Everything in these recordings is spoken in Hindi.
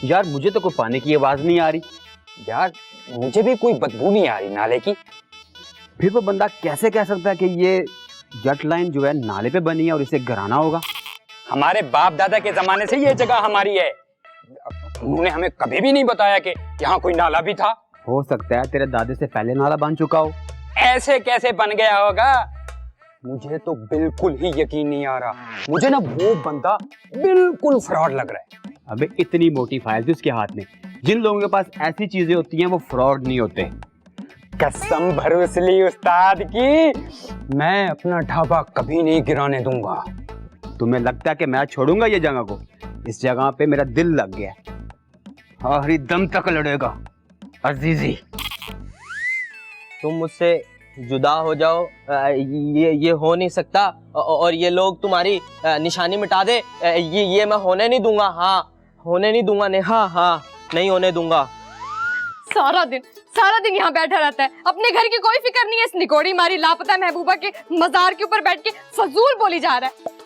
यार मुझे तो कोई पानी की आवाज नहीं आ रही। यार मुझे भी कोई बदबू नहीं आ रही नाले की। फिर वो बंदा कैसे कह सकता है कि ये जट लाइन जो है नाले पे बनी है और इसे गिराना होगा? हमारे बाप दादा के जमाने से ये जगह हमारी है। उन्होंने हमें कभी भी नहीं बताया कि यहाँ कोई नाला भी था। हो सकता है तेरे दादे से पहले नाला बन चुका हो। ऐसे कैसे बन गया होगा? मुझे तो बिल्कुल ही यकीन नहीं आ रहा। मुझे ना वो बंदा बिल्कुल फ्रॉड लग रहा है। अबे इतनी मोटी फाइल थी उसके हाथ में। जिन लोगों के पास ऐसी चीजें होती हैं वो फ्रॉड नहीं होते। कसम भरोसली उस्ताद की, मैं अपना ढाबा कभी नहीं गिराने दूंगा। तुम्हें लगता है कि मैं छोड़ूंगा ये जगह को? इस जगह पे मेरा दिल लग गया, आखिरी दम तक लड़ेगा अजीजी। तुम मुझसे जुदा हो जाओ, ये हो नहीं सकता। और ये लोग तुम्हारी निशानी मिटा दे, ये मैं होने नहीं दूंगा। हाँ होने नहीं दूंगा नेहा, हाँ नहीं होने दूंगा। सारा दिन यहाँ बैठा रहता है, अपने घर की कोई फिक्र नहीं है। इस निकोड़ी मारी लापता महबूबा के मजार के ऊपर बैठ के फजूल बोली जा रहा है।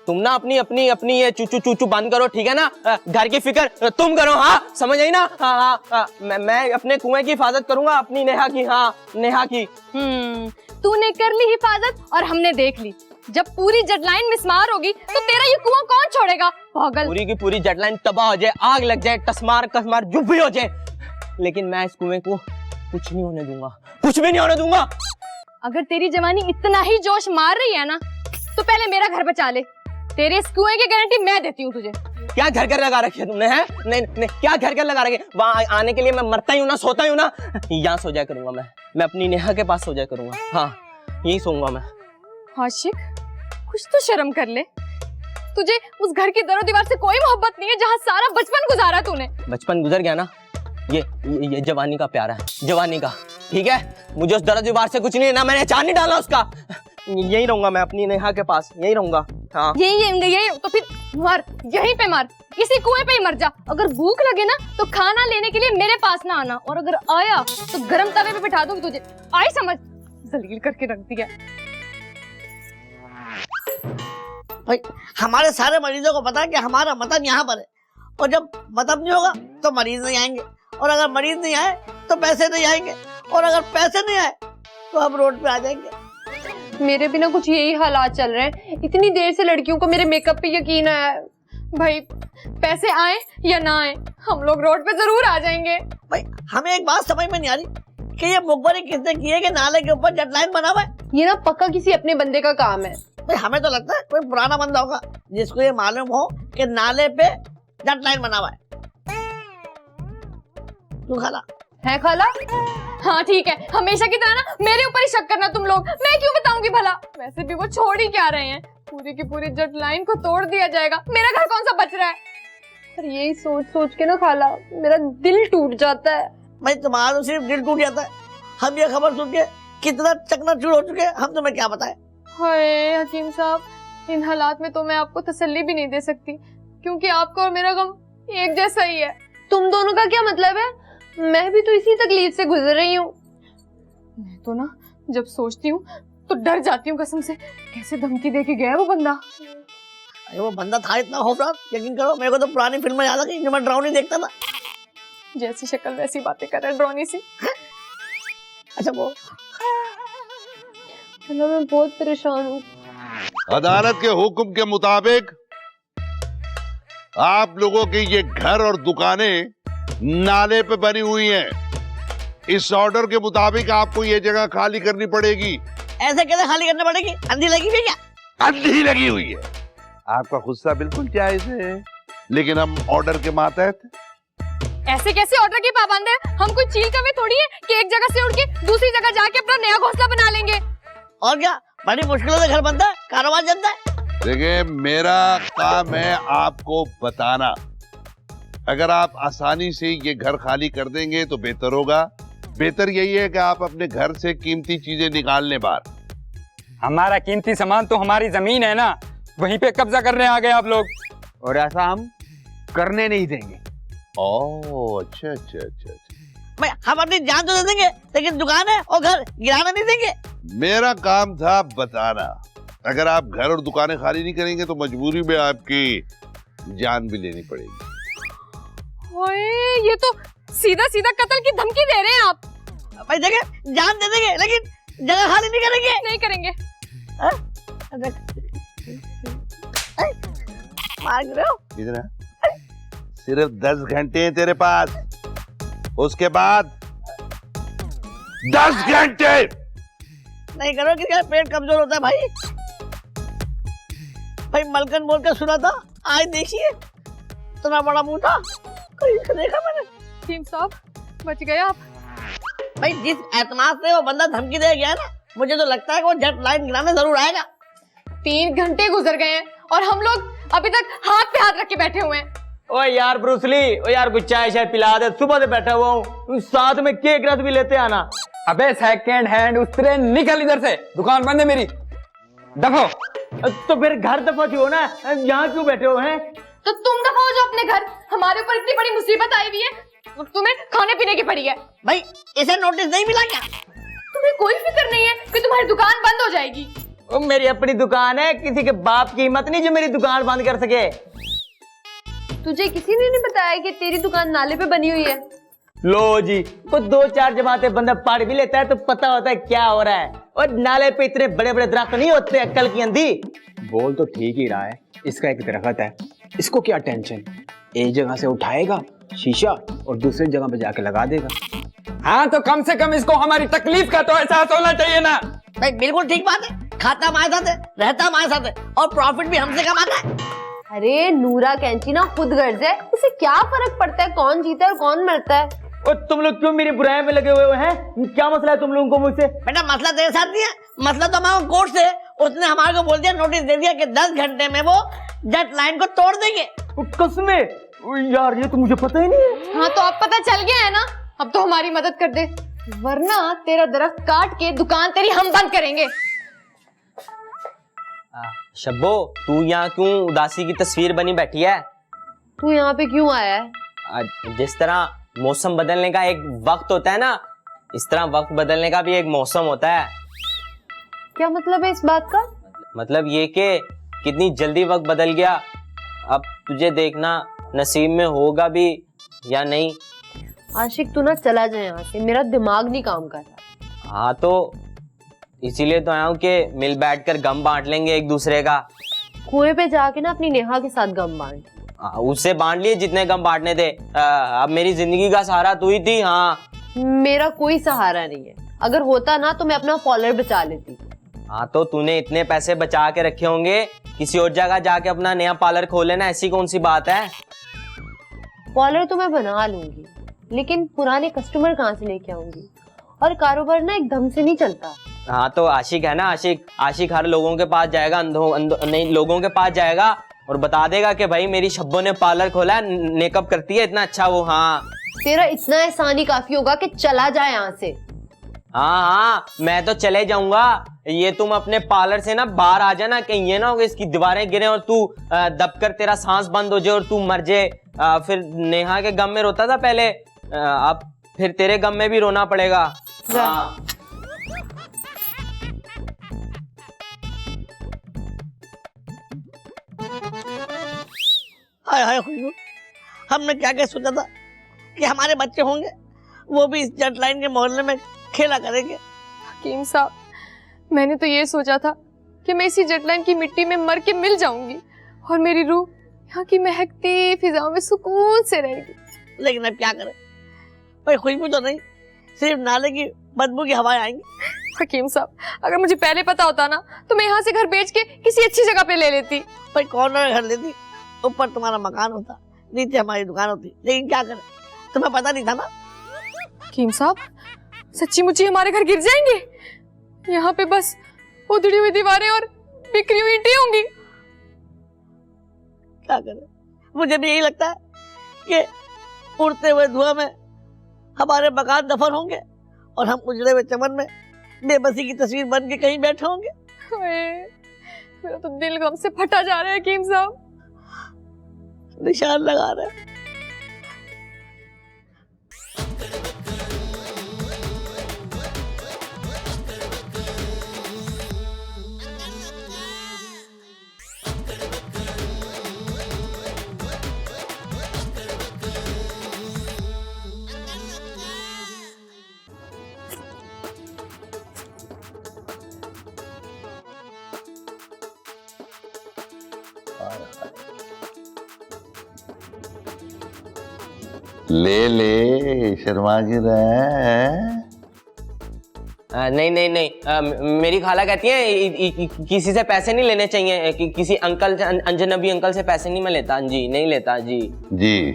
तुम ना अपनी अपनी अपनी ये चूचू चूचू बंद करो, ठीक है ना? घर की फिक्र तुम करो, हाँ समझ आई ना? हाँ हाँ, मैं अपने कुएं की हिफाजत करूंगा, अपनी नेहा की। हाँ नेहा की। तूने कर ली हिफाजत और हमने देख ली। जब पूरी जटलाइन मिसमार होगी तो तेरा ये कुआं कौन छोड़ेगा? पागल। पूरी की पूरी जटलाइन तबाह हो जाए, आग लग जाए, टसमार कसमार जो भी हो जाए, लेकिन मैं इस कुएं को कुछ नहीं होने दूंगा, कुछ भी नहीं होने दूंगा। अगर तेरी जवानी इतना ही जोश मार रही है ना तो पहले मेरा घर बचा ले। तेरे इस कुएं की गारंटी मैं देती हूँ तुझे। क्या घर घर लगा रखे तुमने? हैं? नहीं, क्या घर घर लगा रखे? वहाँ आने के लिए मैं मरता ही हूँ ना, सोता ही हूँ ना। यहाँ सो जाया करूंगा मैं अपनी नेहा के पास सो जाया करूंगा। हाँ यही सोऊंगा मैं। आशिक कुछ तो शर्म कर ले। तुझे उस घर की दरो दीवार से कोई मोहब्बत नहीं है जहाँ सारा बचपन गुजारा तूने। बचपन गुजर गया ना, ये जवानी का प्यारा है, जवानी का। ठीक है, मुझे उस दरो दीवार से कुछ नहीं है ना, मैंने चार नहीं डाला उसका। यही रहूंगा मैं अपनी नेहा के पास, यही रहूंगा। हाँ यही तो फिर मर, यहीं पे मर, इसी कुएं पे ही मर जा। अगर भूख लगे ना तो खाना लेने के लिए मेरे पास ना आना, और अगर आया तो गरम तवे पे बिठा दूंगी तुझे। आई समझ? जलील करके रख दिया। भाई हमारे सारे मरीजों को पता है कि हमारा मतन यहाँ पर है, और जब मतन नहीं होगा तो मरीज नहीं आएंगे, और अगर मरीज नहीं आए तो पैसे नहीं आएंगे, और अगर पैसे नहीं आए तो हम रोड पे आ जाएंगे। मेरे भी ना कुछ यही हालात चल रहे हैं। इतनी देर से लड़कियों को मेरे मेकअप पे यकीन है। भाई पैसे आए या ना आए हम लोग रोड पे जरूर आ जाएंगे। भाई हमें एक बात समझ में नहीं आ रही कि ये मुखबरी किसने की है कि नाले के ऊपर जटलाइन बना हुआ है। ये ना पक्का किसी अपने बंदे का काम है। भाई हमें तो लगता है कोई पुराना बंदा होगा जिसको ये मालूम हो कि नाले पे जटलाइन बना हुआ है। तू खाला है खाला? हाँ ठीक है, हमेशा की तरह ना मेरे ऊपर ही शक करना तुम लोग। मैं क्यों बताऊंगी भला? वैसे भी वो छोड़ ही क्या रहे हैं, पूरी की पूरी जटलाइन को तोड़ दिया जाएगा, मेरा घर कौन सा बच रहा है? पर यही सोच सोच के ना खाला मेरा दिल टूट जाता है। भाई तुम्हारा तो सिर्फ दिल टूट जाता है, हम ये खबर सुन के कितना चकनाचूर हो चुके हैं, हम तुम्हें क्या बताएं। हाय हकीम साहब, इन हालात में तो मैं आपको तसल्ली भी नहीं दे सकती, क्योंकि आपका और मेरा गम एक जैसा ही है। तुम दोनों का क्या मतलब है? मैं भी तो इसी तकलीफ से गुजर रही हूँ। मैं तो ना जब सोचती हूँ तो डर जाती हूँ कसम से। कैसे धमकी दे के गया वो बंदा। अरे वो बंदा था इतना खौफनाक, यकीन करो मेरे को तो पुरानी फिल्म में याद आ गई जो मैं ड्राउनी देखता था। जैसी शक्ल वैसी बातें कर रहा है, ड्रोनी सी। अच्छा वो मतलब मैं बहुत परेशान हूँ। अदालत के हुक्म के मुताबिक आप लोगों की ये घर और दुकानें नाले पे बनी हुई हैं। इस ऑर्डर के मुताबिक आपको ये जगह खाली करनी पड़ेगी। ऐसे कैसे खाली करनी पड़ेगी? अंधी लगी हुई है क्या? अंधी लगी हुई है। आपका गुस्सा बिल्कुल जायज है, लेकिन हम ऑर्डर के मातहत। ऐसे कैसे ऑर्डर की पाबंद है? हम कोई चील कौवे थोड़ी है कि एक जगह से उड़ के दूसरी जगह जाके अपना नया घोंसला बना लेंगे। और क्या, बड़ी मुश्किलों से घर बनता है, कारोबार चलता है। देखिए मेरा काम है आपको बताना। अगर आप आसानी से ये घर खाली कर देंगे तो बेहतर होगा। बेहतर यही है कि आप अपने घर से कीमती चीजें निकाल लें बाहर। हमारा कीमती सामान तो हमारी जमीन है ना, वहीं पे कब्जा करने आ गए आप लोग। और ऐसा हम करने नहीं देंगे। ओह अच्छा अच्छा अच्छा अच्छा। भाई हम अपनी जान तो दे देंगे, लेकिन दुकान है और घर गिराना नहीं देंगे। मेरा काम था बताना। अगर आप घर और दुकानें खाली नहीं करेंगे तो मजबूरी में आपकी जान भी लेनी पड़ेगी। ओए, ये तो सीधा सीधा कत्ल की धमकी दे रहे हैं आप। भाई देखिए, जान दे देंगे लेकिन जगह खाली नहीं करेंगे। नहीं करेंगे। मार रहे हो? कितना? सिर्फ 10 घंटे हैं तेरे पास, उसके बाद 10 घंटे नहीं करो, किसी का पेट कमजोर होता है भाई। भाई मलकन बोल कर सुना था, आज देखिए इतना बड़ा मुंह था, कहीं से देखा मैंने। हकीम साहब बच गए आप। भाई जिस एतमाद से वो बंदा धमकी दे गया है ना, मुझे तो लगता है कि वो जेट लाइन गिराने जरूर आएगा। 3 घंटे गुजर गए हैं और हम लोग अभी तक हाथ पे हाथ रख के बैठे हुए हैं। ओ यार ब्रूसली, ओ यार कुछ चाय शाय पिला दे, सुबह से बैठा हुआ हूँ, साथ में केक रस भी लेते आना। अबे सेकंड हैंड उतरे, निकल इधर से, दुकान बंद है मेरी, दफो। तो फिर घर दफा क्यों ना, यहाँ क्यों बैठे हो हैं? तो तुम दफा हो जाओ अपने घर, हमारे ऊपर इतनी बड़ी मुसीबत आई हुई है, तुम्हें खाने पीने की पड़ी है। भाई इसे नोटिस नहीं मिला क्या? तुम्हें कोई फिक्र नहीं है कि तुम्हारी दुकान बंद हो जाएगी। ओ मेरी अपनी दुकान है, किसी के बाप की हिम्मत नहीं जो मेरी दुकान बंद कर सके। तुझे किसी ने नहीं बताया कि तेरी दुकान नाले पे बनी हुई है? लो जी, तो 2-4 जमाते बंदा पढ़ भी लेता है तो पता होता है क्या हो रहा है। और नाले पे इतने बड़े बड़े दरख्त नहीं होते अक्कल की अंधी। बोल तो ठीक ही रहा है, इसका एक दरख्त है, इसको क्या टेंशन, एक जगह से उठाएगा शीशा और दूसरी जगह पे जाके लगा देगा। हाँ तो कम से कम इसको हमारी तकलीफ का तो एहसास होना चाहिए ना। भाई बिल्कुल ठीक बात है, खाता हमारे साथ है, रहता हमारे साथ है और प्रॉफिट भी हमसे कमाता है। अरे नूरा कैंची ना खुद गर्ज है, इसे क्या फर्क पड़ता है कौन जीता है और कौन मरता है। और तुम लोग क्यों मेरी बुराई में लगे हुए हैं? क्या मसला है तुम लोगों को मुझसे? बेटा मसला तेरे साथ नहीं है, मसला तो हमारा कोर्ट से। उसने हमारे को बोल दिया, नोटिस दे दिया कि 10 घंटे में वो जेट लाइन को तोड़ देंगे। कसमें यार, ये तो मुझे पता ही नहीं है। हाँ तो अब पता चल गया है ना, अब तो हमारी मदद कर दे, वरना तेरा दरख्त काट के दुकान तेरी हम बंद करेंगे। शब्बो, तू यहाँ क्यों उदासी की तस्वीर बनी बैठी है? तू यहाँ पे क्यों आया है? जिस तरह मौसम बदलने का एक वक्त होता है ना, इस तरह वक्त बदलने का भी एक मौसम होता है। क्या मतलब है इस बात का? मतलब ये कि कितनी जल्दी वक्त बदल गया। अब तुझे देखना नसीब में होगा भी या नहीं। आशिक तू ना चला जाए यहाँ से, मेरा दिमाग नहीं काम कर रहा। हाँ तो इसीलिए तो आया हूँ कि मिल बैठकर गम बांट लेंगे एक दूसरे का। कुएं पे जाके ना अपनी नेहा के साथ गम बांट। उससे बांट लिए जितने गम बांटने थे। अब मेरी जिंदगी का सहारा तू ही थी। हाँ मेरा कोई सहारा नहीं है, अगर होता ना तो मैं अपना कॉलर बचा लेती। हाँ तो तूने इतने पैसे बचा के रखे होंगे, किसी और जगह जाके अपना नया पार्लर खोल लेना, ऐसी कौन सी बात है? कॉलर तो मैं बना लूंगी, लेकिन पुराने कस्टमर कहाँ से लेके आऊंगी? और कारोबार ना एकदम से नहीं चलता। हाँ तो आशिक है ना, आशिक हर लोगों के पास जाएगा, नहीं लोगों के पास जाएगा और बता देगा कि भाई मेरी शब्बो ने पार्लर खोला है, मेकअप करती है इतना अच्छा वो। हाँ तेरा इतना एहसान ही काफी होगा कि चला जाए यहाँ से। हाँ मैं तो चले जाऊंगा, ये तुम अपने पार्लर से ना बाहर आ जाना, कहीं ये ना हो इसकी दीवारें गिरे और तू दबकर तेरा सांस बंद हो जाए और तू मर जाए। फिर नेहा के गम में रोता था पहले, अब फिर तेरे गम में भी रोना पड़ेगा। हाँ। हाय हाय खुशबू, हमने क्या क्या सोचा था कि हमारे बच्चे होंगे, वो भी इस जेट लाइन के मोहल्ले में खेला करेंगे। हकीम साहब, मैंने तो ये सोचा था कि मैं इसी जेट लाइन की मिट्टी में मर के मिल जाऊंगी और मेरी रूह यहाँ की महकती फिजाओं में सुकून से रहेगी। लेकिन अब क्या करें भाई, खुशबू तो नहीं, सिर्फ नाले की बदबू की हवाएं आएंगी। हकीम साहब, अगर मुझे पहले पता होता ना तो मैं यहाँ से घर बेच के किसी अच्छी जगह पे ले लेती। भाई कॉर्नर घर लेती, ऊपर तुम्हारा मकान होता, नीचे हमारी दुकान होती, लेकिन क्या करें, तुम्हें पता नहीं था ना। हकीम साहब, सच्ची मुच्ची हमारे घर गिर जाएंगे? यहाँ पे बस उधड़ी हुई दीवारें और बिखरी हुई ईंटें होंगी। क्या करें, मुझे भी यही लगता है कि उड़ते हुए धुआं में हमारे मकान दफन होंगे और हम उजड़े हुए चमन में बेबसी की तस्वीर बन के कहीं बैठे होंगे। मेरा तो दिल गम से फटा जा रहा है हकीम साहब। निशान लगा रहे हैं। ले शर्मा की रहा नहीं नहीं नहीं, मेरी खाला कहती है किसी से पैसे नहीं लेने चाहिए, किसी अंकल से, अजनबी अंकल से पैसे नहीं मैं लेता जी, नहीं लेता जी। जी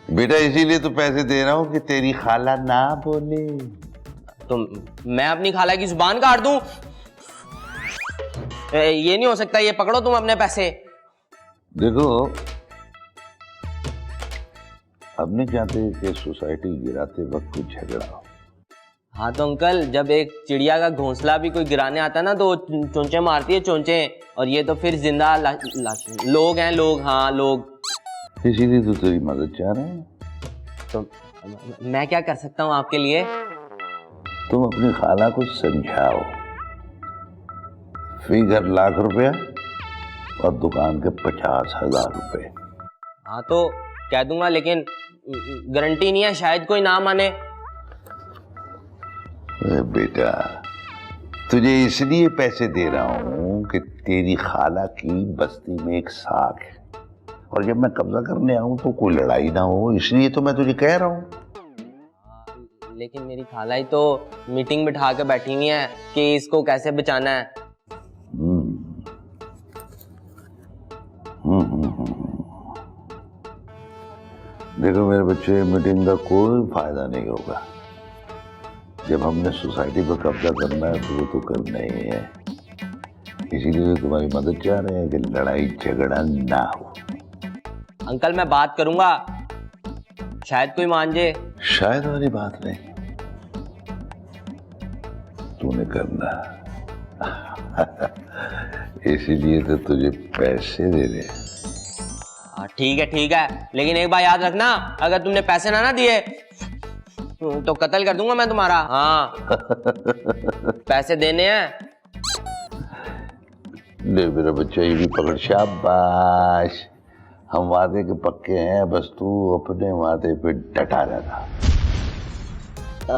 बेटा, इसीलिए तो पैसे दे रहा हूँ कि तेरी खाला ना बोले। तो मैं अपनी खाला की जुबान काट दूं? ये नहीं हो सकता, ये पकड़ो तुम अपने पैसे। देखो, अब नहीं चाहते कि सोसाइटी गिराते वक्त कुछ झगड़ा हो। हाँ तो अंकल, जब एक चिड़िया का घोंसला भी कोई गिराने आता है ना तो चोंचे मारती है चोंचे, और ये तो फिर जिंदा लोग हैं, लोग, हाँ लोग। इसीलिए तो तेरी मदद चाह रहे हैं। तो मैं क्या कर सकता हूँ आपके लिए? तुम अपनी खाला को समझाओ, फिगर लाख रुपया और दुकान के 50,000 रुपए। हाँ तो कह दूंगा, लेकिन गारंटी नहीं है, शायद कोई ना माने। बेटा, तुझे इसलिए पैसे दे रहा हूं कि तेरी खाला की बस्ती में एक साख है, और जब मैं कब्जा करने आऊं तो कोई लड़ाई ना हो, इसलिए तो मैं तुझे कह रहा हूं। लेकिन मेरी खाला ही तो मीटिंग बिठा के बैठी हुई है कि इसको कैसे बचाना है। देखो मेरे बच्चे, मीटिंग का कोई फायदा नहीं होगा। जब हमने सोसाइटी पर कब्जा करना है तो वो तो करना ही है। इसीलिए तुम्हारी मदद चाह रहे हैं कि लड़ाई झगड़ा ना हो। अंकल मैं बात करूंगा, शायद कोई मान जाए। शायद वाली बात नहीं, तूने करना। इसीलिए तो तुझे पैसे दे रहे। ठीक है, लेकिन एक बात याद रखना, अगर तुमने पैसे ना दिए तो कत्ल कर दूंगा मैं तुम्हारा। हाँ पैसे देने हैं। ले मेरा बच्चा, ये भी पकड़, शाबाश। हम वादे के पक्के हैं, बस तू अपने वादे पे डटा रहना।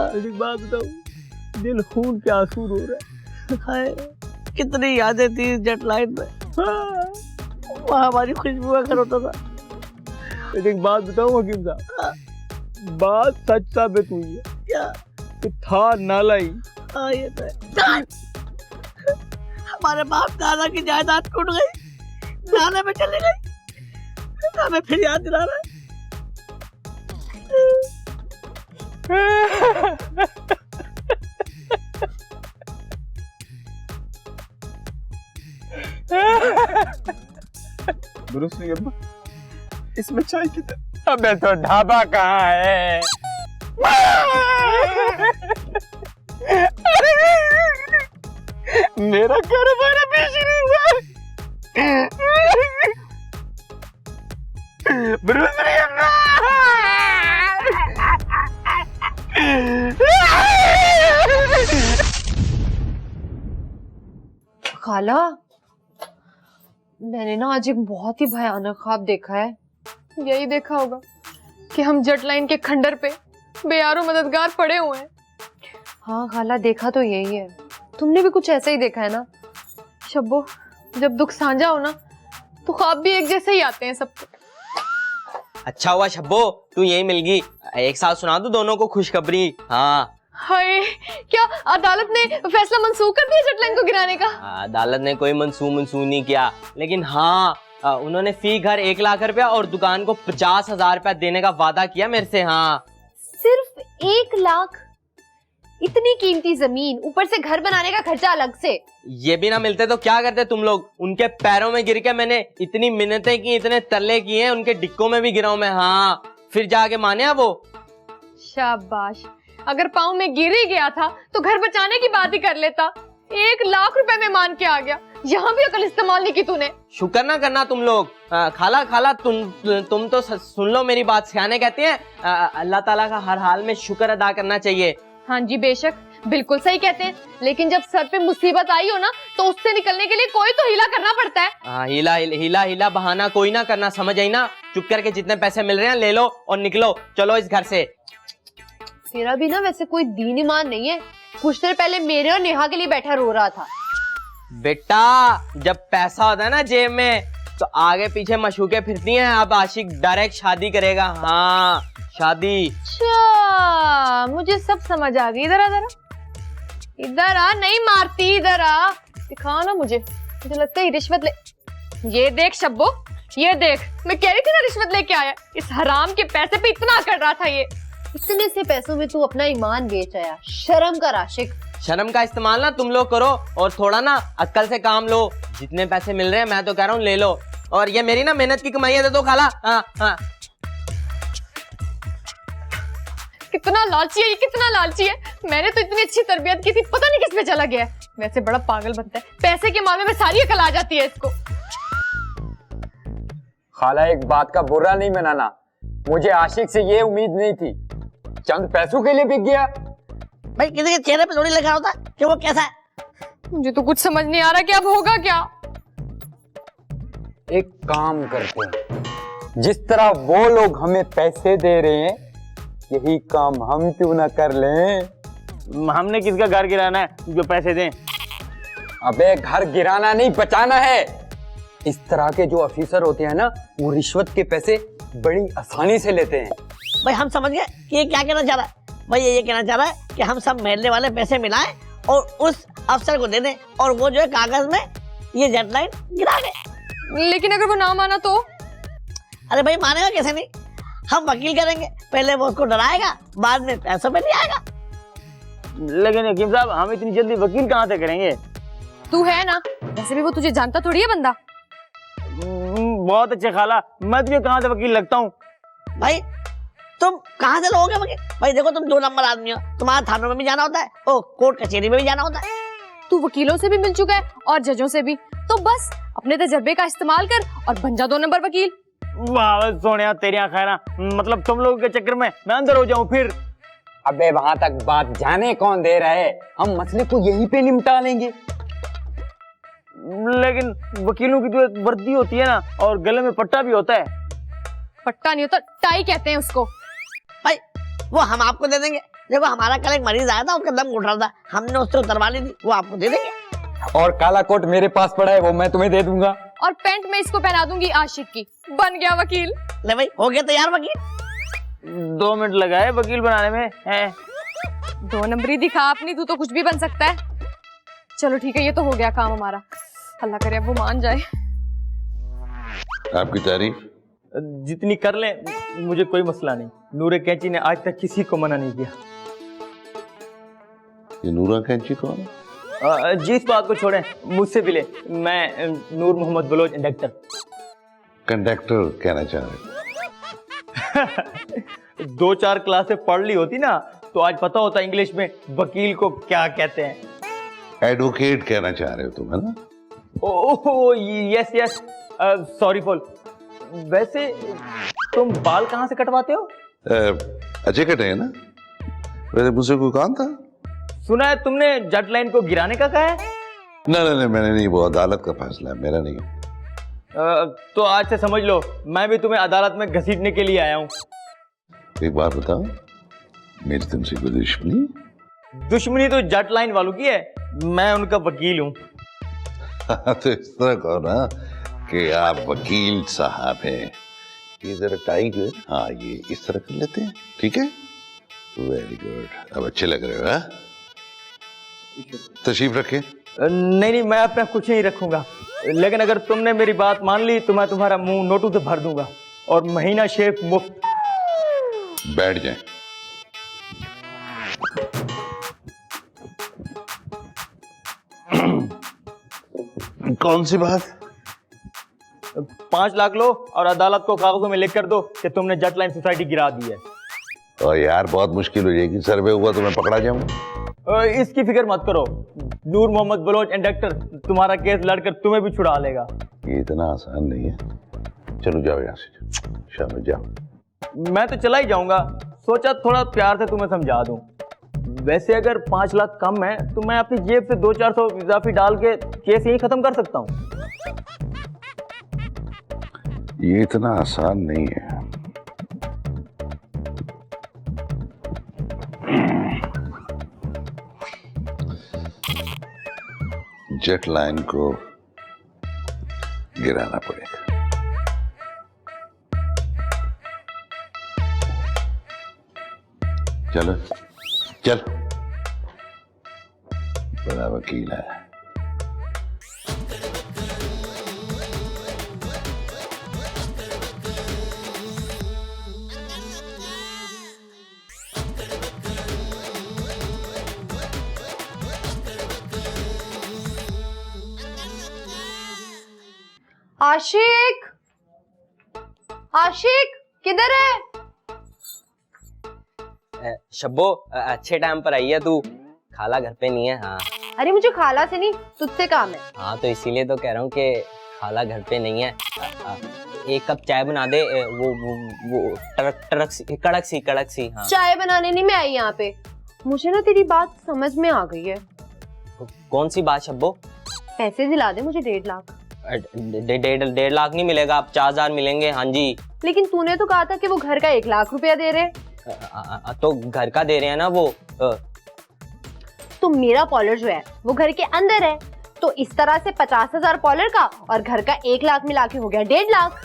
एक बात बताऊं, दिल खून के आंसू रो रहा है। हाय, कितनी यादें थी जेट लाइन में। वहाँ हमारी खुशबू का घर होता था। एक बात बताऊं हकीम साहब, बात सच साबित हुई है। क्या? कि था नाला ही। हाँ ये तो है। हमारे बाप दादा की जायदाद टूट गई, नाले में चली गई, हमें फिर याद दिला रहा है। दुरुस्त नहीं अब्बा, इसमें चाय कितना? अबे तो ढाबा कहाँ है? मेरा कारोबार अभी शुरू हुआ। दुरुस्त नहीं अब्बा। खाला, मैंने ना आज एक बहुत ही भयानक ख्वाब देखा है। यही देखा होगा कि हम जेट लाइन के खंडर पे बेयारो मददगार पड़े हुए हैं। हाँ खाला, देखा तो यही है। तुमने भी कुछ ऐसा ही देखा है ना? शब्बो, जब दुख साझा हो ना तो ख्वाब भी एक जैसे ही आते हैं सबको। अच्छा हुआ शब्बो तू यही मिल गई, एक साथ सुना दूं दोनों को खुशखबरी। हाँ। हाय, क्या अदालत ने फैसला मंसूख कर दिया जेट लाइन को गिराने का? अदालत ने कोई मंसूख नहीं किया, लेकिन हाँ उन्होंने फी घर 1 लाख रुपया और दुकान को 50,000 रुपया देने का वादा किया मेरे से। हाँ सिर्फ 1 लाख? इतनी कीमती जमीन, ऊपर से घर बनाने का खर्चा अलग से। ये भी ना मिलते तो क्या करते तुम लोग? उनके पैरों में गिर के मैंने इतनी मिन्नतें की, इतने तरले किए हैं, उनके डिक्कों में भी गिरा हूं मैं। हाँ फिर जाके माने वो। शाबाश, अगर पाँव में गिर ही गया था तो घर बचाने की बात ही कर लेता। 1 लाख रुपए में मान के आ गया, यहाँ भी अकल इस्तेमाल नहीं की तूने। शुक्र ना करना तुम लोग। खाला तुम तो सुन लो मेरी बात। सियाने कहते हैं अल्लाह ताला का हर हाल में शुक्र अदा करना चाहिए। हाँ जी बेशक, बिल्कुल सही कहते हैं, लेकिन जब सर पे मुसीबत आई हो ना तो उससे निकलने के लिए कोई तो हीला करना पड़ता है। हाँ हीला बहाना कोई ना करना, समझ आई ना? चुप करके जितने पैसे मिल रहे हैं ले लो और निकलो, चलो इस घर से। तेरा भी ना वैसे कोई दीन ईमान नहीं है। कुछ देर पहले मेरे और नेहा के लिए बैठा रो रहा था। बेटा जब पैसा होता है ना जेब में तो आगे पीछे मशूके फिरती हैं, अब आशिक डायरेक्ट शादी करेगा। हाँ, शादी। अच्छा, मुझे सब समझ आ गई। इधर आ जरा, इधर आ। नहीं मारती, इधर आ। दिखाओ ना मुझे लगता है रिश्वत ले। ये देख शब्बो, ये देख, मैं कह रही थी ना रिश्वत लेके आया। इस हराम के पैसे पे इतना कर रहा था ये। इतने से पैसों में तू अपना ईमान बेच आया। शर्म कर आशिक। शर्म का इस्तेमाल ना तुम लोग करो और थोड़ा ना अक्ल से काम लो। जितने पैसे मिल रहे हैं मैं तो कह रहा हूँ ले लो, और ये मेरी ना मेहनत की कमाई है, दे दो खाला। हाँ हाँ। कितना लालची है ये, कितना लालची है। मैंने तो इतनी अच्छी तरबियत की थी, पता नहीं किस पे चला गया है। वैसे बड़ा पागल बनता है, पैसे के मामले में सारी अकल आ जाती है इसको। खाला, एक बात का बुरा नहीं मनाना, मुझे आशिक से ये उम्मीद नहीं थी। चंद पैसों के लिए बिक गया। भाई किसी के चेहरे पे थोड़ी लिखा होता कि वो कैसा है। मुझे तो कुछ समझ नहीं आ रहा कि अब होगा क्या। एक काम करते हैं, जिस तरह वो लोग हमें पैसे दे रहे हैं, यही काम हम क्यों ना कर लें। हमने किसका घर गिराना है जो पैसे दें? अबे घर गिराना नहीं, बचाना है। इस तरह के जो ऑफिसर होते हैं ना, वो रिश्वत के पैसे बड़ी आसानी से लेते हैं। भाई हम समझ गए कि ये क्या कहना चाह रहा है। भाई ये कहना चाह रहा है कि हम सब महल्ले वाले पैसे मिलाएं और उस अफसर को दे दें, और वो जो है कागज में ये जेटलाइन गिरा दे। लेकिन अगर वो ना माना तो? अरे भाई मानेगा कैसे नहीं, हम वकील करेंगे। पहले वो उसको डराएगा, बाद में पैसों पे नहीं आएगा। लेकिन हकीम साहब, हम इतनी जल्दी वकील कहाँ से करेंगे? तू है ना, वैसे भी वो तुझे जानता थोड़ी है बंदा। बहुत अच्छे खाला, मैं तुझे कहाँ से वकील लगता हूँ? भाई तुम कहाँ से लोगे वकील? भाई देखो तुम 2 नंबर आदमी हो, तुम्हारा थानों में भी जाना होता है, ओ कोर्ट कचहरी में भी जाना होता है। तू वकीलों से भी मिल चुका है और जजों से भी, तो बस अपने तजर्बे का इस्तेमाल कर और बन जा 2 नंबर वकील। वाह सोनिया, तेरी खैरा, मतलब तुम लोगों के चक्कर में मैं अंदर हो जाऊं फिर? अबे वहां तक बात जाने कौन दे रहा है, हम मसले को यहीं पे निपटा लेंगे। लेकिन वकीलों की जो वर्दी होती है ना, और गले में पट्टा भी होता है। पट्टा नहीं होता, टाई कहते हैं उसको। भाई वो हम आपको दे देंगे। देखो हमारा कल एक मरीज आया था, उसका दम घुट रहा था, हमने उससे उतरवा ली थी, वो आपको दे देंगे। और काला कोट मेरे पास पड़ा है, वो मैं तुम्हें दे दूंगा। और पैंट में इसको पहना दूंगी आशिक की। बन गया वकील। ले भाई हो गया तैयार वकील। 2 मिनट लगाए वकील बनाने में है। 2 नंबरी दिखा अपनी, तू तो कुछ भी बन सकता है। चलो ठीक है, ये तो हो गया काम हमारा। अल्लाह करे अब वो मान जाए। आपकी तारीफ? जितनी कर ले, मुझे कोई मसला नहीं। नूरे कैंची ने आज तक किसी को मना नहीं किया। ये नूरा कैंची कौन है? जिस बात को छोड़ें, मुझसे भी ले। मैं नूर मोहम्मद बलोच, इंडक्टर। कंडक्टर कहना चाह रहे? 2-4 क्लासें पढ़ ली होती ना, तो आज पता होता इंग्लिश में वकील को क्या कहते हैं। एडवोकेट कहना चाह रहे हो तुम, है ना? Oh yes yes, sorry for. वैसे तुम बाल कहाँ से कटवाते हो? अच्छे कटे हैं ना? वैसे मुझसे कोई काम था? सुना है तुमने जट लाइन को गिराने का कहा है? नहीं, मैंने नहीं, वो अदालत का फैसला है, मेरा नहीं। तो आज से समझ लो, मैं भी तुम्हें अदालत में घसीटने के लिए आया हूँ। एक बात बताओ, मेरी तुमसे कोई दुश्मनी? दुश्मनी तो जट लाइन वालों की है, मैं उनका वकील हूँ। तो इस तरह कहो ना कि आप वकील साहब हैं। ये जरा टाइट है, हाँ ये इस तरह कर लेते हैं, ठीक है? वेरी गुड, अब अच्छे लग रहे हो। हाँ, तशरीफ रखें। नहीं, मैं अपना कुछ नहीं रखूंगा, लेकिन अगर तुमने मेरी बात मान ली तो मैं तुम्हारा मुंह नोटों से भर दूंगा और महीना शेव मुफ्त। बैठ जाएं। कौन सी बात? 5 लाख लो और अदालत को कागजों में लिख कर दो कि तुमने जट लाइन सोसाइटी गिरा दी है। और यार बहुत मुश्किल हो जाएगी, सर्वे हुआ तो मैं पकड़ा जाऊंगा। इसकी फिक्र मत करो, नूर मोहम्मद बलोच इंडक्टर तुम्हारा केस लड़कर तुम्हें भी छुड़ा लेगा। ये इतना आसान नहीं है। चलो जाओ यहाँ से, शाम जाओ। मैं तो चला ही जाऊंगा, सोचा थोड़ा प्यार से तुम्हें समझा दूं। वैसे अगर 5 लाख कम है तो मैं अपनी जेब से 200-400 इजाफी डाल के केस यही खत्म कर सकता हूँ। ये इतना आसान नहीं है। जेट लाइन को गिराना पड़ेगा। चलो चल, बड़ा वकील है। आशिक, आशिक किधर है? शब्बो अच्छे टाइम पर आई है तू। खाला घर पे नहीं है। हाँ अरे मुझे खाला से नहीं, तुझसे काम है। हाँ, तो इसीलिए तो कह रहा हूँ कि खाला घर पे नहीं है। एक कप चाय बना दे। वो कड़क सी। हाँ चाय बनाने नहीं मैं आई यहाँ पे। मुझे ना तेरी बात समझ में आ गई है। कौन सी बात शब्बो? पैसे दिला दे मुझे 1.5 लाख। 1.5 लाख नहीं मिलेगा, आप 50,000 मिलेंगे। हाँ जी। लेकिन तूने तो कहा था कि वो घर का 1 लाख रुपया दे रहे। तो घर का दे रहे हैं ना वो। तो मेरा पॉलर जो है वो घर के अंदर है, तो इस तरह से 50,000 पॉलर का और घर का 1 लाख मिला के हो गया 1.5 लाख।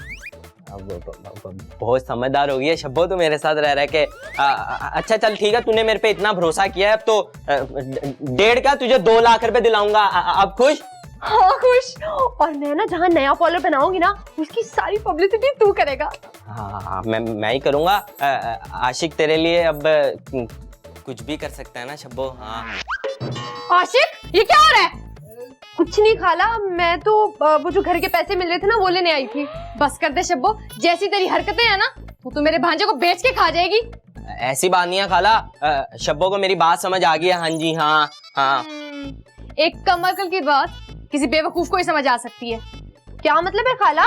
बहुत समझदार हो गई है शब्बो तो मेरे साथ रह के। अच्छा चल ठीक है, तूने मेरे पे इतना भरोसा किया है, अब तो 1.5 का तुझे 2 लाख रुपए दिलाऊंगा। अब खुश? हाँ खुश। और मैं ना जहाँ नया पॉलर बनाऊंगी ना, उसकी सारी पब्लिसिटी तू करेगा। हाँ मैं ही करूंगा। आशिक तेरे लिए अब कुछ भी कर सकता है ना शब्बो। हाँ आशिक ये क्या हो रहा है? कुछ नहीं खाला, मैं तो वो जो घर के पैसे मिल रहे थे ना वो लेने आई थी। बस कर दे शब्बो, जैसी तेरी हरकतें है ना तो मेरे भांजे को बेच के खा जाएगी। ऐसी बात नहीं है खाला, शब्बो को मेरी बात समझ आ गई है। हाँ जी हाँ। एक कम अकल की बात किसी बेवकूफ को ही समझ आ सकती है। क्या मतलब है खाला?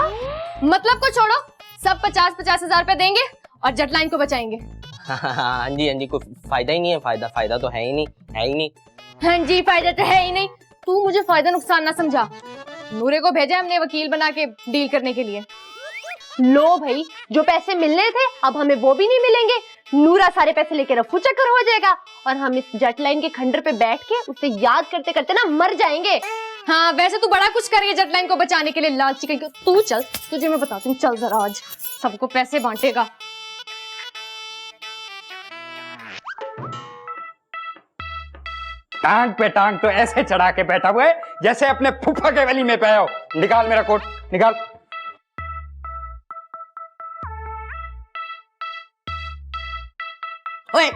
मतलब को छोड़ो, सब 50-50 हजार रुपए देंगे और जटलाइन को बचाएंगे। हाँ जी, कोई फायदा ही नहीं है। फायदा तो है ही नहीं। हाँ जी, फायदा तो है ही नहीं। तू मुझे फायदा नुकसान ना समझा। नूरे को भेजा हमने वकील बना के डील करने के लिए। लो भाई, जो पैसे मिलने थे अब हमें वो भी नहीं मिलेंगे। नूरा सारे पैसे लेके रफू चक्कर हो जाएगा और हम इस जट लाइन के खंडर पे बैठ के उसे याद करते करते ना मर जाएंगे। हाँ वैसे तू बड़ा कुछ कर रही है जट लाइन को बचाने के लिए, लालची कहीं। तू चल, तुझे मैं बताती हूँ। चल जरा, आज सबको पैसे बांटेगा। टांग पे टांग तो ऐसे चढ़ा के बैठा हुआ है जैसे अपने फूफा के वली में पे हो। निकाल मेरा कोट, निकाल। ओए,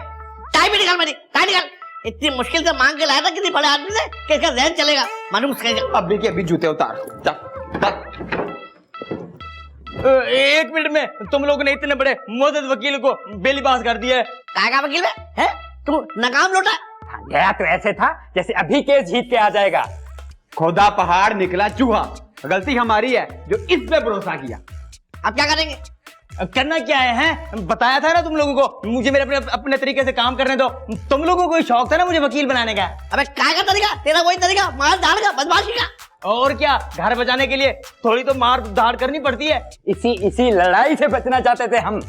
टाई भी निकाल मेरी, टाई निकाल। इतनी मुश्किल से मांग के लाया था किसी बड़े आदमी से कि इसका जहन चलेगा। मनुष्य कहेगा। अभी के अभी जूते उतार। एक मिनट में तुम लोगों ने इतने बड़े मोअज़्ज़ज़ वकील को बेलिबास कर दिया है। काय का वकील है? तू नाकाम लौटा। गया तो ऐसे था जैसे अभी केस जीत के आ जाएगा। खोदा पहाड़ निकला चूहा। गलती हमारी है जो इस पे भरोसा किया। अब क्या करेंगे? करना क्या है? बताया था ना तुम लोगों को, मुझे मेरे अपने तरीके से काम करने दो। तुम लोगों को शौक था ना मुझे वकील बनाने का। अबे काय का तरीका? तेरा वही तरीका, मार धाड़ का, बदमाशी का। और क्या, घर बचाने के लिए थोड़ी तो मार धाड़ करनी पड़ती है। इसी लड़ाई से बचना चाहते थे हम।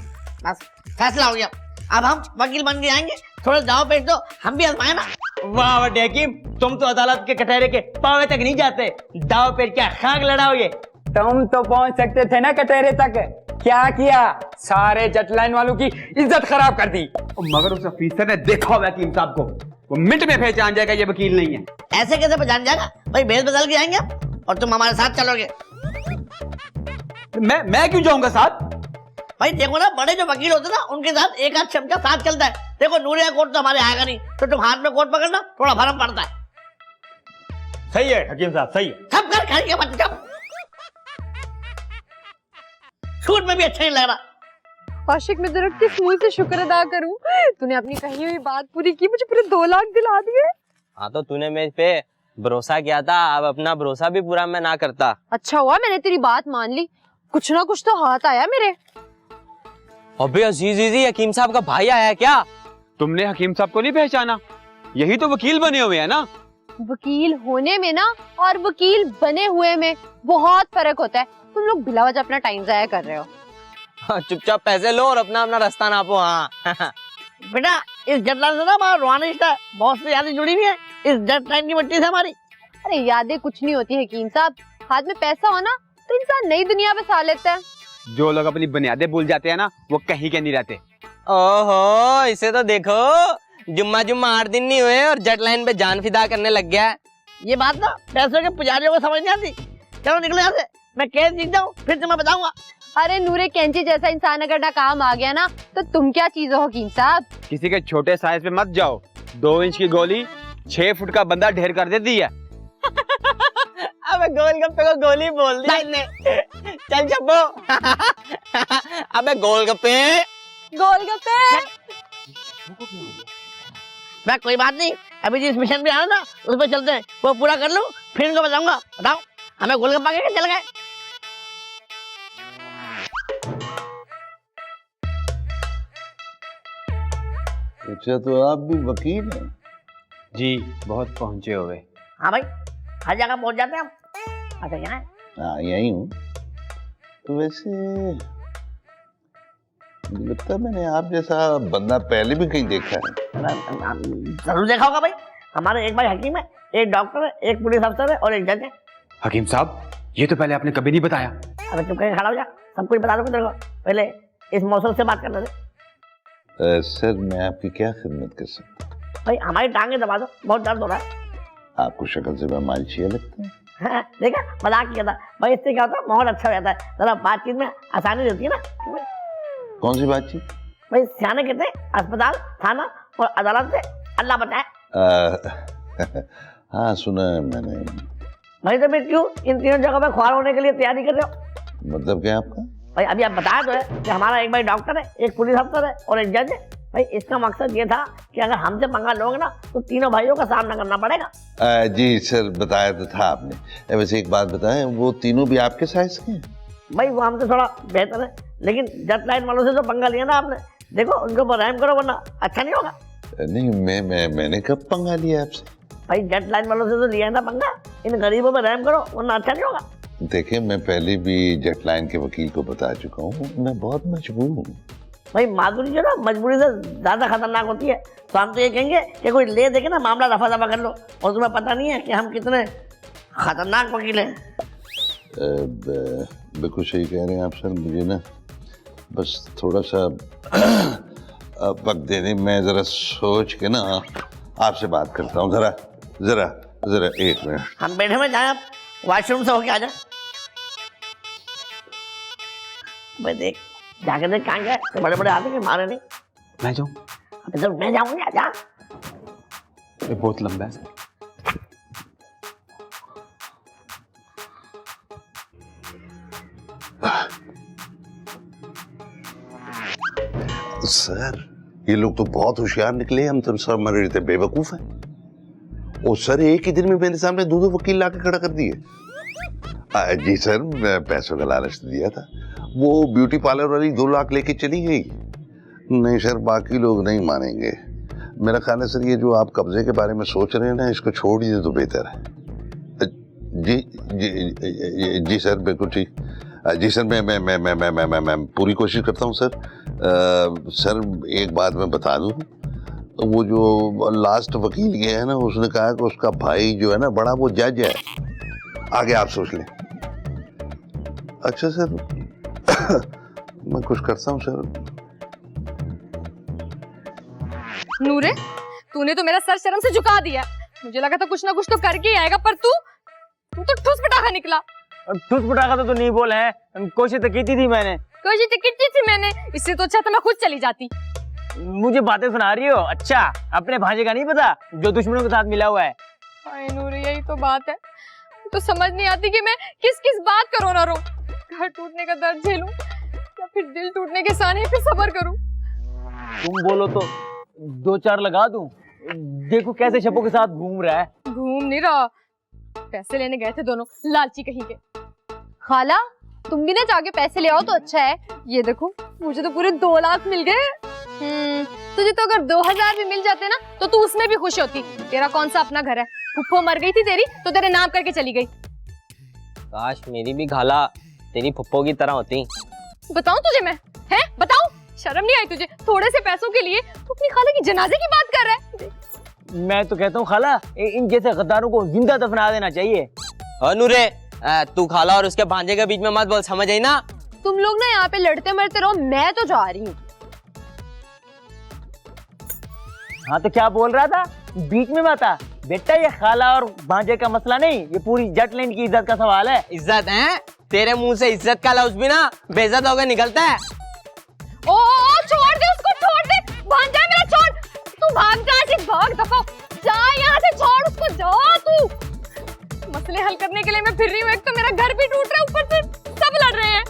बस फैसला हो गया। अब हम वकील बन के आएंगे। थोड़ा दाव पेच दो, हम भी आजमाए ना। वाह हकीम, तुम तो अदालत के कटहरे के पावे तक नहीं जाते, दाव पेच क्या खाक लड़ाओगे। तुम तो पहुंच सकते थे ना कटहरे तक। क्या किया? सारे जटलाइन वालों की इज्जत खराब कर दी। मगर उस अफीसर ने देखा वकील साहब को, वो मिनट में पहचान जाएगा ये वकील नहीं है। ऐसे कैसे पहचान जाएगा भाई? भेद बदल के आएंगे और तुम हमारे साथ चलोगे। मैं क्यों जाऊंगा साथ? भाई देखो ना, बड़े जो वकील होते ना उनके साथ एक आध चमचा साथ चलता है। देखो नूरिया कोर्ट तो हमारे आएगा नहीं, तो तुम हाथ में कोर्ट पकड़ना, थोड़ा भरम पड़ता है। सही है हकीम साहब, सही है। सब कर खाएंगे मत सब। सूट में भी अच्छा नहीं लग रहा। आशिक, मैं तेरा किस मुंह से शुक्र अदा करूं, तूने अपनी कही हुई बात पूरी की, मुझे पूरे 2 लाख दिला दिए। हाँ तो तूने मेरे पे भरोसा किया था, अब अपना भरोसा भी पूरा मैं ना करता। अच्छा हुआ मैंने तेरी बात मान ली, कुछ ना कुछ तो हाथ आया मेरे। अबे अजीज हकीम साहब का भाई आया है क्या? तुमने हकीम साहब को नहीं पहचाना? यही तो वकील बने हुए हैं ना। वकील होने में ना और वकील बने हुए में बहुत फर्क होता है। तुम लोग बिला वजह अपना टाइम जाया कर रहे हो। चुपचाप पैसे लो और अपना रास्ता नापो। हाँ बेटा, इस जटलाइन से ना हमारा रूहानी रिश्ता है, बहुत सी यादें जुड़ी हुई है इस जटलाइन की मिट्टी से हमारी। अरे यादें कुछ नहीं होती हकीम साहब, हाथ में पैसा हो ना तो इंसान नई दुनिया में सा लेता है। जो लोग अपनी बुनियादें भूल जाते हैं ना, वो कहीं के नहीं रहते। ओहो, इसे तो देखो, जुम्मा 8 दिन नहीं हुए और जेट लाइन पे जान फिदा करने लग गया है। ये बात ना पैसों के पुजारियों को समझ नहीं आती। चलो निकलो यहाँ से, मैं केस जीत जाऊँ फिर तुम्हें बताऊंगा। अरे नूरे कैंची जैसा इंसान अगर नाकाम आ गया ना तो तुम क्या चीज हो हकीम साहब। किसी के छोटे साइज पे मत जाओ, 2 इंच की गोली 6 फुट का बंदा ढेर कर देती है। अबे गोलगप्पे को गोली बोल दिया इसने। चल चप्पो। अबे गोलगप्पे मैं कोई बात नहीं, अभी जिस मिशन पे आना ना उस पर चलते हैं, वो पूरा कर लूँ फिर इनको बताऊंगा। बताओ हमें गोलगप्पा के चल गए। अच्छा तो आप भी वकील हैं? जी बहुत पहुंचे हुए। हाँ भाई, हर जगह पहुंच जाते हैं हम। अच्छा यहाँ है? हाँ यही हूँ। तो वैसे लगता है मैंने आप जैसा बंदा पहले भी कहीं देखा है। जरूर देखा होगा भाई। हमारे एक भाई हकीम है, एक डॉक्टर है, एक पुलिस अफसर है और एक जज है। हकीम साहब, ये तो पहले आपने कभी नहीं बताया। अबे चुप करके खड़ा हो जा, सब कुछ बता दूंगा तेरे को। पहले इस मौसम से बात करना दे। सर मैं आपकी क्या खिदमत कर सकता हूँ? भाई हमारी टांगे दबा दो, बहुत दर्द हो रहा है। आपको शक्ल से मैं मालचिया लगता है? हाँ, देखा मजाक किया था भाई। इससे क्या होता है, माहौल अच्छा हो जाता है, जरा बातचीत में आसानी रहती है ना। कौन सी बातचीत? भाई सियाने कहते हैं अस्पताल, थाना और अदालत से अल्लाह बचाए। हाँ सुना है मैंने। भाई तो फिर क्यों इन तीनों जगह पे ख्वार होने के लिए तैयारी कर रहे हो? मतलब क्या आपका? भाई अभी आप बताया तो है कि हमारा एक भाई डॉक्टर है, एक पुलिस अफसर है और एक जज है। भाई इसका मकसद ये था कि अगर हमसे पंगा लोगे ना तो तीनों भाइयों का सामना करना पड़ेगा। जी सर बताया तो था आपने। वैसे एक बात बताएं, वो तीनों भी आपके साइज के हैं? भाई वो हमसे थोड़ा बेहतर है, लेकिन जट लाइन वालों से तो पंगा लिया ना आपने, देखो उनके ऊपर रहम करो वरना अच्छा नहीं होगा। नहीं मैंने कब पंगा लिया आपसे? भाई जट लाइन वालों से तो लिया ना पंगा, इन गरीबों पर रहम करो वरना अच्छा नहीं होगा। देखिए मैं पहले भी जेट लाइन के वकील को बता चुका हूँ, मैं बहुत मजबूर हूँ। भाई माधुरी जो ना मजबूरी से ज्यादा खतरनाक होती है, तो हम तो ये कहेंगे कि कोई ले देके ना मामला रफा दफा कर लो, और तुम्हें पता नहीं है कि हम कितने खतरनाक वकील हैं। बिल्कुल सही कह रहे हैं आप सर। मुझे ना बस थोड़ा सा वक्त दे दें, मैं ज़रा सोच के ना आपसे बात करता हूँ। ज़रा ज़रा ज़रा 1 मिनट। हम बैठे में जाए, आप वॉशरूम से होके आ जाए। भाई देख जाके देख कहाँ गए, तो बड़े बड़े आदमी मारे नहीं। मैं जाऊँ? अबे तो मैं जाऊंगा, जा। ये बहुत लंबा है। सर ये लोग तो बहुत होशियार निकले, हम तो सर मर रहे थे बेवकूफ हैं। और सर एक ही दिन में मेरे सामने 2 वकील लाके खड़ा कर दिए। जी सर मैं पैसों का लालच दिया था, वो ब्यूटी पार्लर वाली 2 लाख लेके चली गई। नहीं सर बाकी लोग नहीं मानेंगे। मेरा ख्याल है सर ये जो आप कब्जे के बारे में सोच रहे हैं ना, इसको छोड़ दीजिए तो बेहतर है। जी सर बिल्कुल ठीक। जी सर मैं पूरी कोशिश करता हूँ सर। सर एक बात मैं बता दूँ, वो जो लास्ट वकील ये है ना, उसने कहा कि उसका भाई जो है ना बड़ा, वो जज है। आगे आप सोच लें। अच्छा सर मैं कुछ करता हूँ सर। नूरे, तूने तो मेरा सर शर्म से झुका दिया। मुझे लगा था कुछ ना कुछ तो करके ही आएगा, पर तू तो ठुस पटाखा निकला। ठुस पटाखा तो नहीं बोला है, कोशिश तो की थी मैंने। कोशिश तो की थी मैंने, इससे तो अच्छा था मैं खुद चली जाती। मुझे बातें सुना रही हो? अच्छा अपने भांजे का नहीं पता जो दुश्मनों के साथ मिला हुआ है? हाय नूरे यही तो बात है, तो समझ नहीं आती कि मैं किस किस बात का रोना रो। घर टूटने का दर्द झेलूं या फिर दिल टूटने के सामने फिर सब्र करूं। तुम बोलो तो 2-4 लगा दूं। देखो कैसे शब्बों के साथ घूम रहा है। घूम नहीं रहा, पैसे लेने गए थे दोनों लालची कहीं के। खाला तुम भी ना जाके पैसे ले आओ तो अच्छा है। ये देखो मुझे तो पूरे 2 लाख मिल गए। तुझे तो अगर 2000 भी मिल जाते ना तो तू उसमें भी खुश होती। तेरा कौन सा अपना घर है? फुफ्फो मर गई थी तेरी तो तेरे नाम करके चली गई। काश मेरी भी खाला तेरी फुप्पो की तरह होती। बताऊं तुझे मैं, हैं बताऊं? शर्म नहीं आई तुझे? थोड़े से पैसों के लिए तू अपनी खाला की जनाजे की बात कर रहा है। मैं तो कहता हूँ खाला इन जैसे गद्दारों को जिंदा दफना देना चाहिए। नूरे तू खाला और उसके भांजे के बीच में मत बोल, समझ आई ना? तुम लोग ना यहाँ पे लड़ते मरते रहो, मैं तो जा रही हूँ। हाँ तो क्या बोल रहा था, बीच में बता बेटा, ये खाला और भांजे का मसला नहीं, ये पूरी जेटलैंड की इज्जत का सवाल है। इज्जत है? तेरे मुंह से इज्जत का लफ्ज भी ना बेइज्जत होकर निकलता है। ओ छोड़ दे उसको, छोड़ दे, भांजा मेरा छोड़। तू भाग जा, ऐसे भाग दफा, जा यहाँ से, छोड़ उसको, जा तू। मसले हल करने के लिए मैं फिर रही हूँ, एक तो मेरा घर भी टूट रहा है, ऊपर से सब लड़ रहे हैं।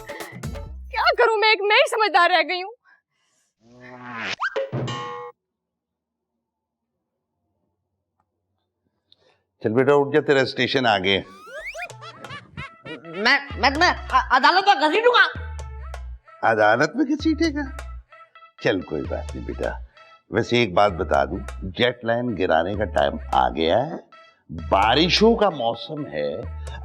क्या करूँ मैं ही समझदार रह गई हूँ। चल बेटा उठ जा, तेरा स्टेशन आ गया। मैं तुम्हें अदालत में घसीटूंगा। अदालत में घसीटेगा? चल कोई बात नहीं बेटा। वैसे एक बात बता दूं, जेट लाइन गिराने का टाइम आ गया है, बारिशों का मौसम है,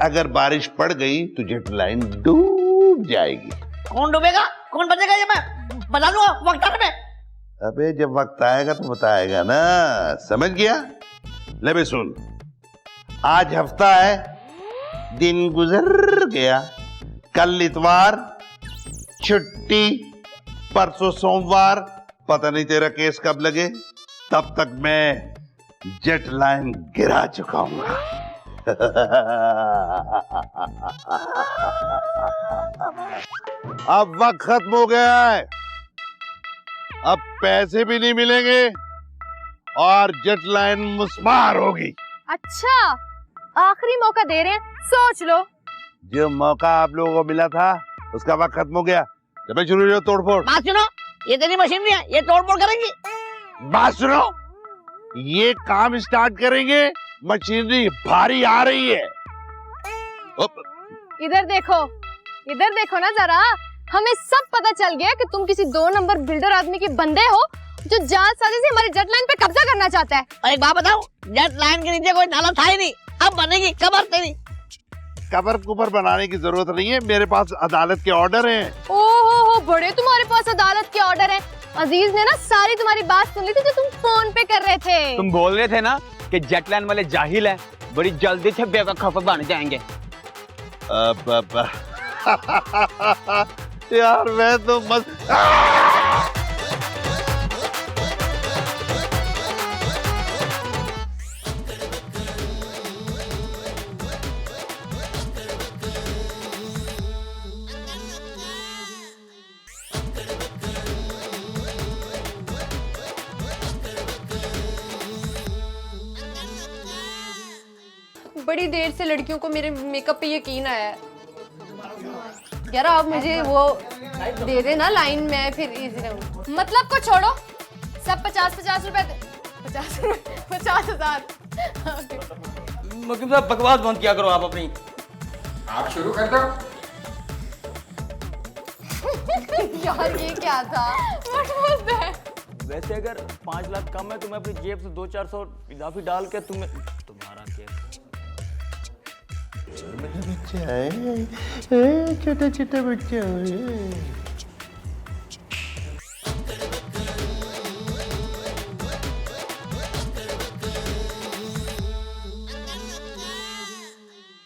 अगर बारिश पड़ गई तो जेट लाइन डूब जाएगी। कौन डूबेगा, कौन बचेगा, ये मैं बता दूंगा वक्त आने में। अबे जब वक्त आएगा तो बताएगा ना, समझ गया? ले बे सुन, आज हफ्ता है, दिन गुजर गया, कल इतवार छुट्टी, परसों सोमवार, पता नहीं तेरा केस कब लगे, तब तक मैं जेट लाइन गिरा चुका हूं। अब वक्त खत्म हो गया है, अब पैसे भी नहीं मिलेंगे और जेट लाइन मुस्मार होगी। अच्छा, आखिरी मौका दे रहे हैं, सोच लो। जो मौका आप लोगों को मिला था उसका वक्त खत्म हो गया। जब शुरू हो तोड़फोड़। बात सुनो, ये तेरी मशीनरी है, ये तोड़फोड़ करेंगी। बात सुनो, ये काम स्टार्ट करेंगे, मशीनरी भारी आ रही है। इधर देखो ना जरा, हमें सब पता चल गया कि तुम किसी 2 नंबर बिल्डर आदमी के बंदे हो जो जालसाजी से हमारी जेट लाइन पे कब्जा करना चाहता है। और एक बात बताऊं, जेट लाइन के नीचे कोई नाला था ही नहीं, अब बनेगी कबर तेरी। कबर कुबर बनाने की जरूरत नहीं है, मेरे पास अदालत के ऑर्डर हैं। ओहो, बड़े तुम्हारे पास अदालत के ऑर्डर हैं। अजीज ने ना सारी तुम्हारी बात सुन ली थी जो तुम फोन पे कर रहे थे। तुम बोल रहे थे ना कि जेट लाइन वाले जाहिल हैं, बड़ी जल्दी से बेवकूफ बन जाएंगे। यार मैं तो बड़ी देर से लड़कियों को मेरे मेकअप पे यकीन आया है। यार आप मुझे वो दे देना लाइन, में फिर इजी रहूं। मतलब को छोड़ो, सब 50-50 रुपए 50,000। मुकीम साहब बकवास बंद किया करो आप अपनी। आप शुरू कर दो। यार ये क्या था? What was that? वैसे अगर 5 लाख कम है तो मैं अपनी जेब से 200-400 इजाफी डाल के तुम्हारा केस। छोटा छोटा बच्चा है।